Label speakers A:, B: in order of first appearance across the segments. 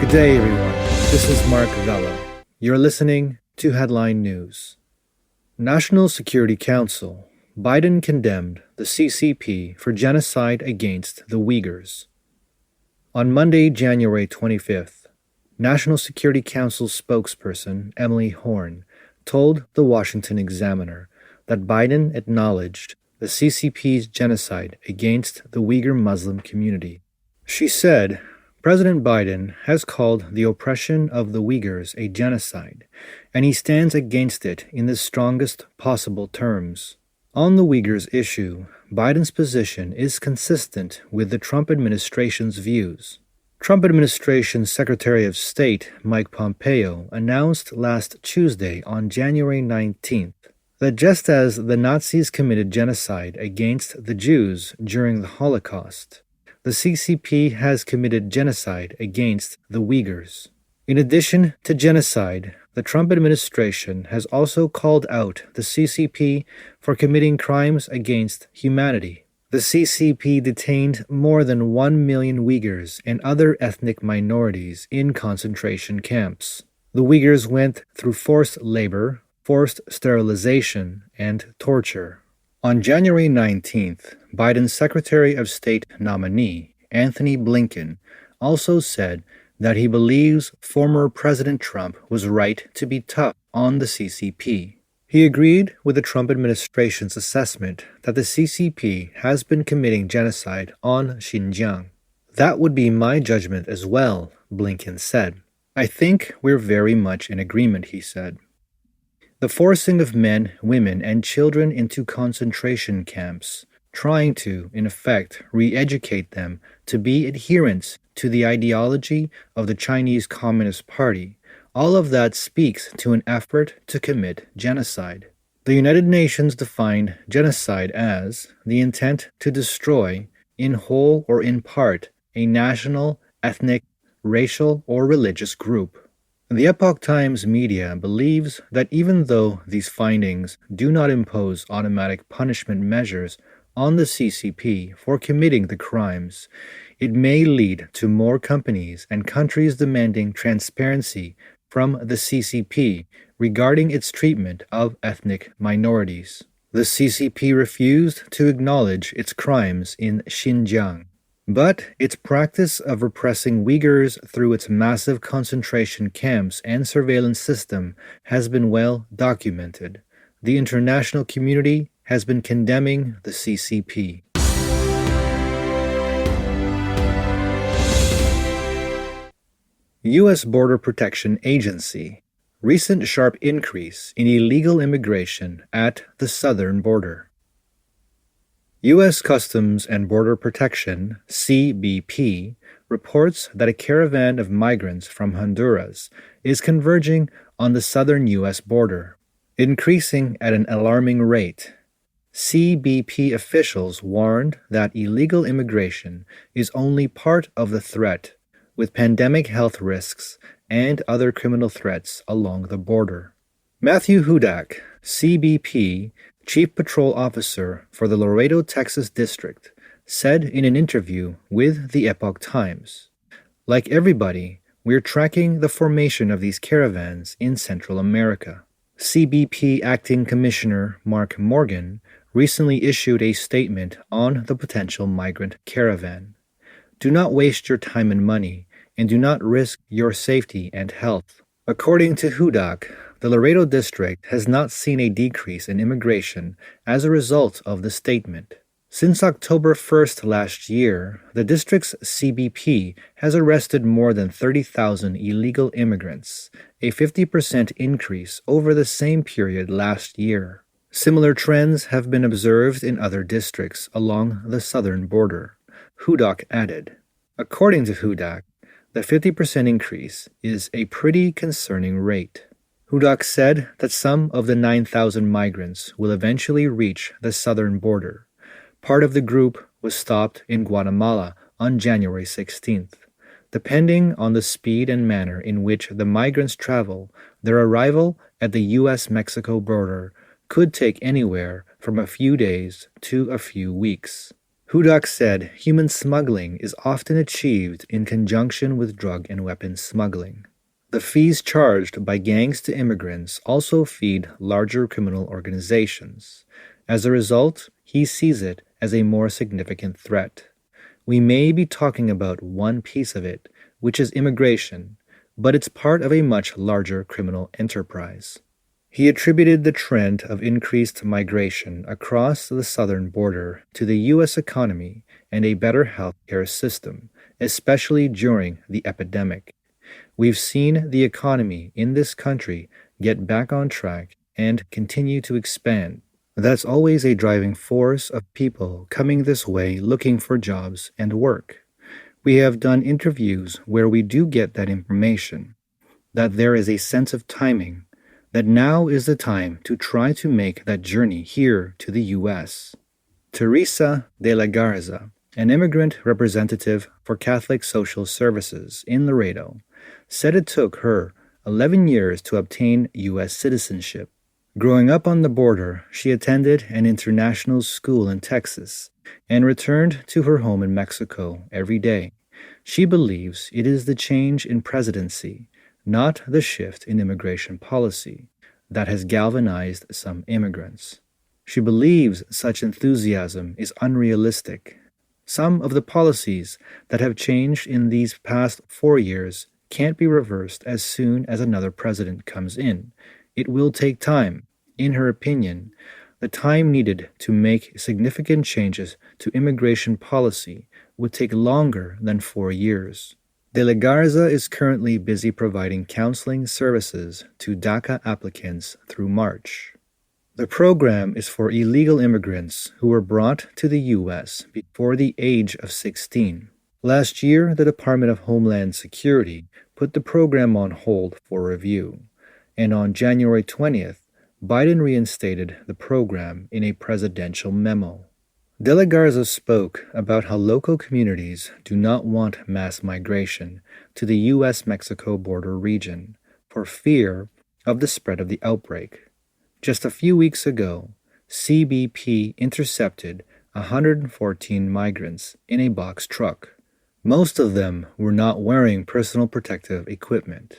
A: Good day, everyone. This is Mark Vella. You're listening to Headline News. National Security Council. Biden condemned the CCP for genocide against the Uighurs. On Monday, January 25th, National Security Council spokesperson Emily Horn told the Washington Examiner that Biden acknowledged the CCP's genocide against the Uighur Muslim community. She said, President Biden has called the oppression of the Uighurs a genocide, and he stands against it in the strongest possible terms. On the Uighurs issue, Biden's position is consistent with the Trump administration's views. Trump administration Secretary of State Mike Pompeo announced last Tuesday on January 19th that just as the Nazis committed genocide against the Jews during the Holocaust, the CCP has committed genocide against the Uighurs. In addition to genocide, the Trump administration has also called out the CCP for committing crimes against humanity. The CCP detained more than 1 million Uighurs and other ethnic minorities in concentration camps. The Uighurs went through forced labor, forced sterilization, and torture. On January 19th, Biden's Secretary of State nominee, Anthony Blinken, also said that he believes former President Trump was right to be tough on the CCP. He agreed with the Trump administration's assessment that the CCP has been committing genocide on Xinjiang. That would be my judgment as well, Blinken said. I think we're very much in agreement, he said. The forcing of men, women, and children into concentration camps, trying to, in effect, re-educate them to be adherents to the ideology of the Chinese Communist Party, all of that speaks to an effort to commit genocide. The United Nations defined genocide as the intent to destroy, in whole or in part, a national, ethnic, racial, or religious group. The Epoch Times media believes that even though these findings do not impose automatic punishment measures on the CCP for committing the crimes, it may lead to more companies and countries demanding transparency from the CCP regarding its treatment of ethnic minorities. The CCP refused to acknowledge its crimes in Xinjiang, but its practice of repressing Uyghurs through its massive concentration camps and surveillance system has been well documented. The international community has been condemning the CCP. U.S. Border Protection Agency. Recent sharp increase in illegal immigration at the southern border. U.S. Customs and Border Protection, CBP, reports that a caravan of migrants from Honduras is converging on the southern U.S. border, increasing at an alarming rate. CBP officials warned that illegal immigration is only part of the threat, with pandemic health risks and other criminal threats along the border. Matthew Hudak, CBP Chief Patrol Officer for the Laredo, Texas District, said in an interview with the Epoch Times, "Like everybody, we're tracking the formation of these caravans in Central America." CBP Acting Commissioner Mark Morgan recently issued a statement on the potential migrant caravan. "Do not waste your time and money, and do not risk your safety and health." According to Hudak, the Laredo District has not seen a decrease in immigration as a result of the statement. Since October 1st last year, the district's CBP has arrested more than 30,000 illegal immigrants, a 50% increase over the same period last year. Similar trends have been observed in other districts along the southern border, Hudak added. According to Hudak, the 50% increase is a pretty concerning rate. Hudak said that some of the 9,000 migrants will eventually reach the southern border. Part of the group was stopped in Guatemala on January 16th. Depending on the speed and manner in which the migrants travel, their arrival at the U.S.-Mexico border could take anywhere from a few days to a few weeks. Hudak said human smuggling is often achieved in conjunction with drug and weapons smuggling. The fees charged by gangs to immigrants also feed larger criminal organizations. As a result, he sees it as a more significant threat. We may be talking about one piece of it, which is immigration, but it's part of a much larger criminal enterprise. He attributed the trend of increased migration across the southern border to the U.S. economy and a better healthcare system, especially during the epidemic. We've seen the economy in this country get back on track and continue to expand. That's always a driving force of people coming this way looking for jobs and work. We have done interviews where we do get that information, that there is a sense of timing, that now is the time to try to make that journey here to the U.S. Teresa de la Garza, an immigrant representative for Catholic Social Services in Laredo, said it took her 11 years to obtain U.S. citizenship. Growing up on the border, she attended an international school in Texas and returned to her home in Mexico every day. She believes it is the change in presidency, not the shift in immigration policy, that has galvanized some immigrants. She believes such enthusiasm is unrealistic. Some of the policies that have changed in these past 4 years can't be reversed as soon as another president comes in. It will take time. In her opinion, the time needed to make significant changes to immigration policy would take longer than 4 years. De la Garza is currently busy providing counseling services to DACA applicants through March. The program is for illegal immigrants who were brought to the U.S. before the age of 16. Last year, the Department of Homeland Security put the program on hold for review, and on January 20th, Biden reinstated the program in a presidential memo. De la Garza spoke about how local communities do not want mass migration to the U.S.-Mexico border region for fear of the spread of the outbreak. Just a few weeks ago, CBP intercepted 114 migrants in a box truck. Most of them were not wearing personal protective equipment.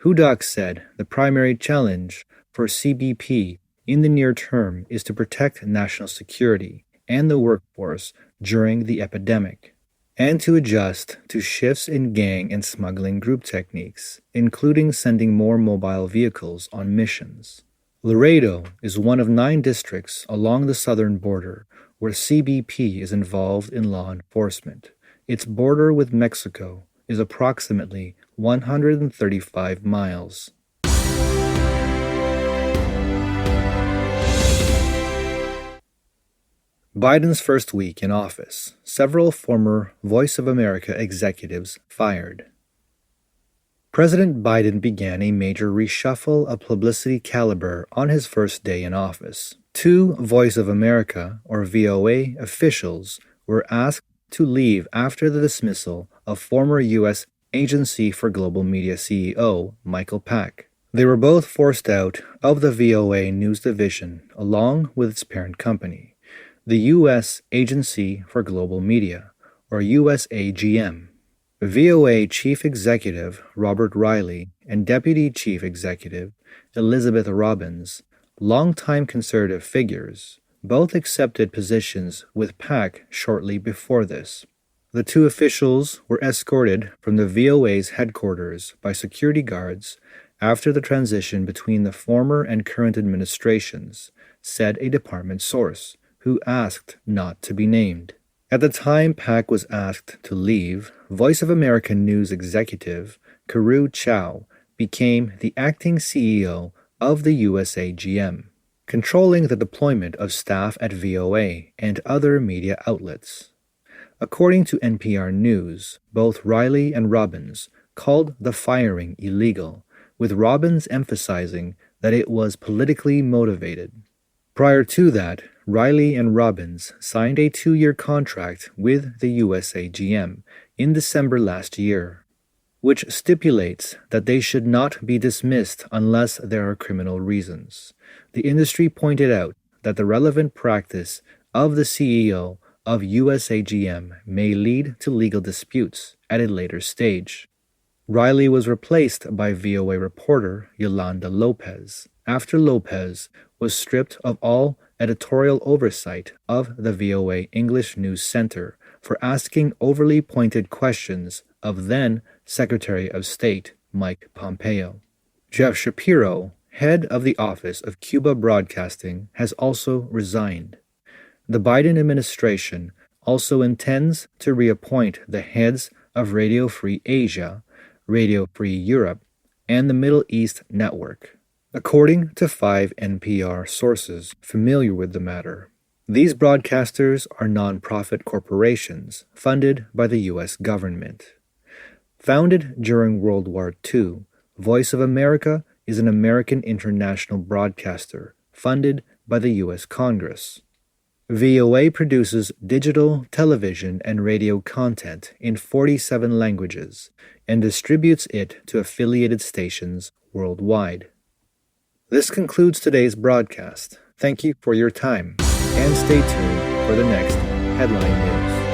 A: Hudak said the primary challenge for CBP in the near term is to protect national security and the workforce during the epidemic, and to adjust to shifts in gang and smuggling group techniques, including sending more mobile vehicles on missions. Laredo is one of 9 districts along the southern border where CBP is involved in law enforcement. Its border with Mexico is approximately 135 miles. Biden's first week in office, several former Voice of America executives fired. President Biden began a major reshuffle of publicity caliber on his first day in office. 2 Voice of America, or VOA, officials were asked to leave after the dismissal of former U.S. Agency for Global Media CEO Michael Pack. They were both forced out of the VOA News Division along with its parent company, the U.S. Agency for Global Media, or USAGM. VOA Chief Executive Robert Riley and Deputy Chief Executive Elizabeth Robbins, longtime conservative figures, both accepted positions with PAC shortly before this. The 2 officials were escorted from the VOA's headquarters by security guards after the transition between the former and current administrations, said a department source, who asked not to be named. At the time PAC was asked to leave, Voice of America News executive Karu Chow became the acting CEO of the USAGM, controlling the deployment of staff at VOA and other media outlets. According to NPR News, both Riley and Robbins called the firing illegal, with Robbins emphasizing that it was politically motivated. Prior to that, Riley and Robbins signed a 2-year contract with the USAGM in December last year, which stipulates that they should not be dismissed unless there are criminal reasons. The industry pointed out that the relevant practice of the CEO of USAGM may lead to legal disputes at a later stage. Riley was replaced by VOA reporter Yolanda Lopez after Lopez was stripped of all editorial oversight of the VOA English News Center for asking overly pointed questions of then Secretary of State Mike Pompeo. Jeff Shapiro, head of the Office of Cuba Broadcasting, has also resigned. The Biden administration also intends to reappoint the heads of Radio Free Asia, Radio Free Europe, and the Middle East Network, according to 5 NPR sources familiar with the matter. These broadcasters are nonprofit corporations funded by the U.S. government. Founded during World War II, Voice of America is an American international broadcaster funded by the U.S. Congress. VOA produces digital, television, and radio content in 47 languages and distributes it to affiliated stations worldwide. This concludes today's broadcast. Thank you for your time, and stay tuned for the next Headline News.